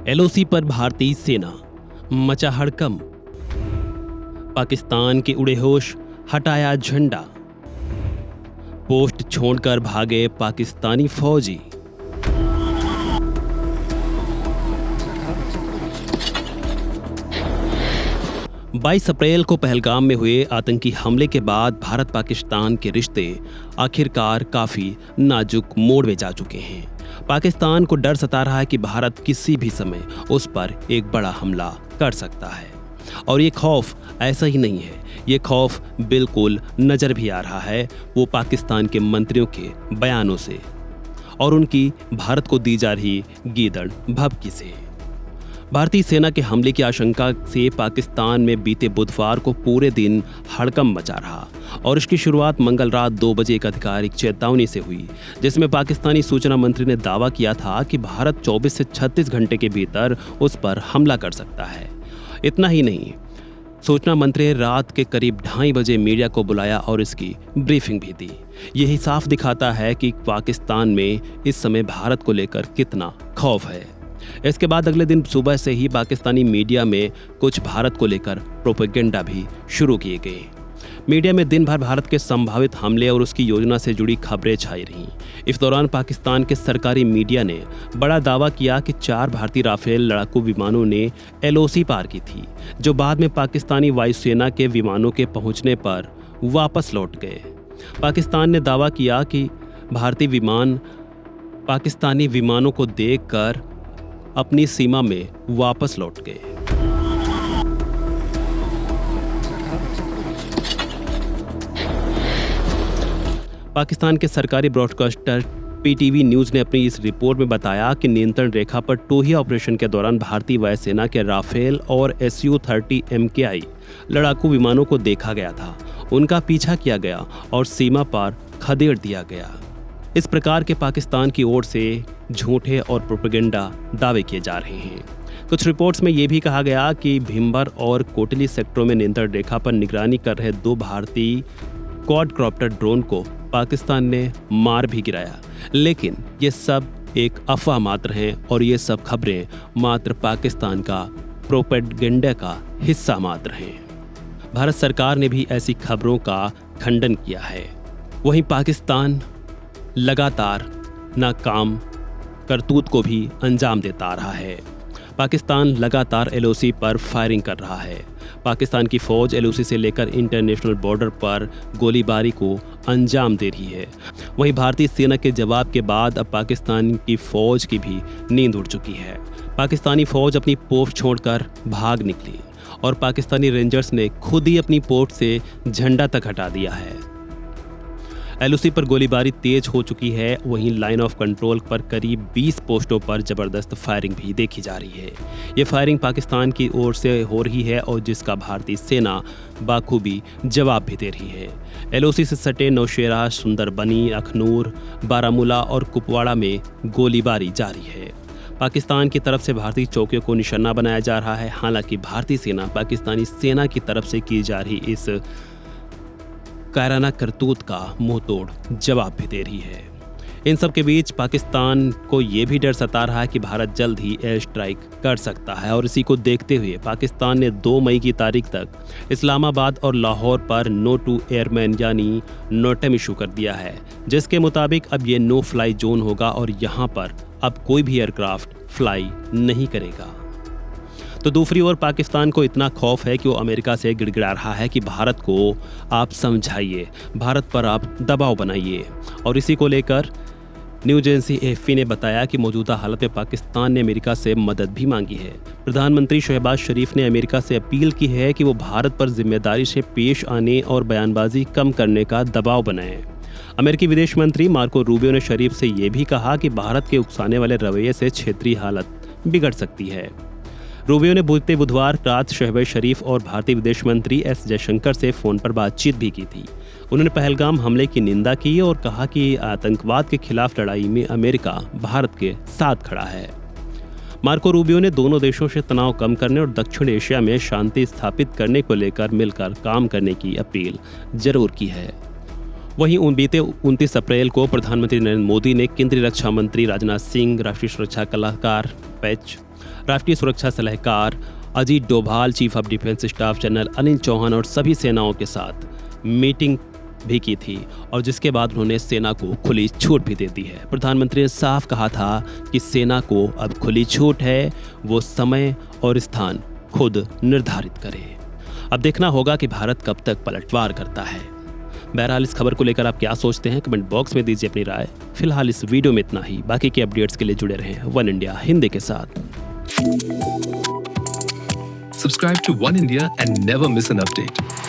LOC पर भारतीय सेना, मचा हड़कंप। पाकिस्तान के उड़े होश, हटाया झंडा। पोस्ट छोड़कर भागे पाकिस्तानी फौजी। बाईस अप्रैल को पहलगाम में हुए आतंकी हमले के बाद भारत पाकिस्तान के रिश्ते आखिरकार काफी नाजुक मोड़ में जा चुके हैं। पाकिस्तान को डर सता रहा है कि भारत किसी भी समय उस पर एक बड़ा हमला कर सकता है। और ये खौफ ऐसा ही नहीं है, ये खौफ बिल्कुल नजर भी आ रहा है वो पाकिस्तान के मंत्रियों के बयानों से और उनकी भारत को दी जा रही गीदड़ भभकी से। भारतीय सेना के हमले की आशंका से पाकिस्तान में बीते बुधवार को पूरे दिन हड़कंप मचा रहा और इसकी शुरुआत मंगल रात 2 बजे एक आधिकारिक चेतावनी से हुई, जिसमें पाकिस्तानी सूचना मंत्री ने दावा किया था कि भारत 24 से 36 घंटे के भीतर उस पर हमला कर सकता है। इतना ही नहीं, सूचना मंत्री ने रात के करीब 2:30 बजे मीडिया को बुलाया और इसकी ब्रीफिंग भी दी। यही साफ दिखाता है कि पाकिस्तान में इस समय भारत को लेकर कितना खौफ है। इसके बाद अगले दिन सुबह से ही पाकिस्तानी मीडिया में कुछ भारत को लेकर प्रोपेगेंडा भी शुरू किए गए। मीडिया में दिन भर भारत के संभावित हमले और उसकी योजना से जुड़ी खबरें छाई रहीं। इस दौरान पाकिस्तान के सरकारी मीडिया ने बड़ा दावा किया कि 4 भारतीय राफेल लड़ाकू विमानों ने एलओसी पार की थी, जो बाद में पाकिस्तानी वायुसेना के विमानों के पहुंचने पर वापस लौट गए। पाकिस्तान ने दावा किया कि भारतीय विमान पाकिस्तानी विमानों को देखकर अपनी सीमा में वापस लौट गए। पाकिस्तान के सरकारी ब्रॉडकास्टर पीटीवी न्यूज ने अपनी इस रिपोर्ट में बताया कि नियंत्रण रेखा पर टोहिया ऑपरेशन के दौरान भारतीय वायुसेना के राफेल और SU-30 MKI लड़ाकू विमानों को देखा गया था, उनका पीछा किया गया और सीमा पार खदेड़ दिया गया। इस प्रकार के पाकिस्तान की ओर से झूठे और प्रोपेगेंडा दावे किए जा रहे हैं। कुछ रिपोर्ट्स में यह भी कहा गया कि भीमबर और कोटली सेक्टरों में नियंत्रण रेखा पर निगरानी कर रहे 2 भारतीय क्वाडकॉप्टर ड्रोन को पाकिस्तान ने मार भी गिराया। लेकिन ये सब एक अफवाह मात्र है और ये सब खबरें मात्र पाकिस्तान का प्रोपेगेंडा का हिस्सा मात्र हैं। भारत सरकार ने भी ऐसी खबरों का खंडन किया है। वहीं पाकिस्तान लगातार नाकाम करतूत को भी अंजाम देता आ रहा है। पाकिस्तान लगातार एलओसी पर फायरिंग कर रहा है। पाकिस्तान की फौज एलओसी से लेकर इंटरनेशनल बॉर्डर पर गोलीबारी को अंजाम दे रही है। वहीं भारतीय सेना के जवाब के बाद अब पाकिस्तान की फौज की भी नींद उड़ चुकी है। पाकिस्तानी फौज अपनी पोस्ट छोड़कर भाग निकली और पाकिस्तानी रेंजर्स ने खुद ही अपनी पोस्ट से झंडा तक हटा दिया है। एलओसी पर गोलीबारी तेज हो चुकी है। वहीं लाइन ऑफ कंट्रोल पर करीब 20 पोस्टों पर जबरदस्त फायरिंग भी देखी जा रही है। ये फायरिंग पाकिस्तान की ओर से हो रही है और जिसका भारतीय सेना बाखूबी जवाब भी दे रही है। एलओसी से सटे नौशेरा, सुंदरबनी, अखनूर, बारामूला और कुपवाड़ा में गोलीबारी जारी है। पाकिस्तान की तरफ से भारतीय चौकियों को निशाना बनाया जा रहा है। हालांकि भारतीय सेना पाकिस्तानी सेना की तरफ से की जा रही इस कायराना करतूत का मुंहतोड़ जवाब भी दे रही है। इन सब के बीच पाकिस्तान को ये भी डर सता रहा है कि भारत जल्द ही एयर स्ट्राइक कर सकता है और इसी को देखते हुए पाकिस्तान ने 2 मई की तारीख तक इस्लामाबाद और लाहौर पर नो टू एयरमैन यानी नोटम इशू कर दिया है, जिसके मुताबिक अब ये नो फ्लाई जोन होगा और यहाँ पर अब कोई भी एयरक्राफ्ट फ्लाई नहीं करेगा। तो दूसरी ओर पाकिस्तान को इतना खौफ है कि वो अमेरिका से गिड़गिड़ा रहा है कि भारत को आप समझाइए, भारत पर आप दबाव बनाइए। और इसी को लेकर न्यूज एजेंसी AFP ने बताया कि मौजूदा हालत में पाकिस्तान ने अमेरिका से मदद भी मांगी है। प्रधानमंत्री शहबाज शरीफ ने अमेरिका से अपील की है कि वो भारत पर जिम्मेदारी से पेश आने और बयानबाजी कम करने का दबाव बनाए। अमेरिकी विदेश मंत्री मार्को रूबियो ने शरीफ से ये भी कहा कि भारत के उकसाने वाले रवैये से क्षेत्रीय हालत बिगड़ सकती है। रूबियो ने बीते बुधवार रात शहबाज शरीफ और भारतीय विदेश मंत्री S जयशंकर से फोन पर बातचीत भी की थी। उन्होंने पहलगाम हमले की निंदा की और कहा कि आतंकवाद के खिलाफ लड़ाई में अमेरिका भारत के साथ खड़ा है। मार्को रूबियो ने दोनों देशों से तनाव कम करने और दक्षिण एशिया में शांति स्थापित करने को लेकर मिलकर काम करने की अपील जरूर की है। वहीं बीते 29 अप्रैल को प्रधानमंत्री नरेंद्र मोदी ने केंद्रीय रक्षा मंत्री राजनाथ सिंह, राष्ट्रीय सुरक्षा सलाहकार पैच, राष्ट्रीय सुरक्षा सलाहकार Ajit Doval, chief of defence staff general Anil Chauhan और सभी सेनाओं के साथ मीटिंग भी की थी और जिसके बाद उन्होंने सेना को खुली छूट भी दे दी है। प्रधानमंत्री ने साफ कहा था कि सेना को अब खुली छूट है, वो समय और स्थान खुद निर्धारित करे। अब देखना होगा कि भारत कब तक पलटवार करता है। बहरहाल इस खबर को लेकर आप क्या सोचते हैं, कमेंट बॉक्स में दीजिए अपनी राय। फिलहाल इस वीडियो में इतना ही। बाकी के अपडेट्स के लिए जुड़े रहें वन इंडिया हिंदी के साथ। Subscribe to One India and never miss an update.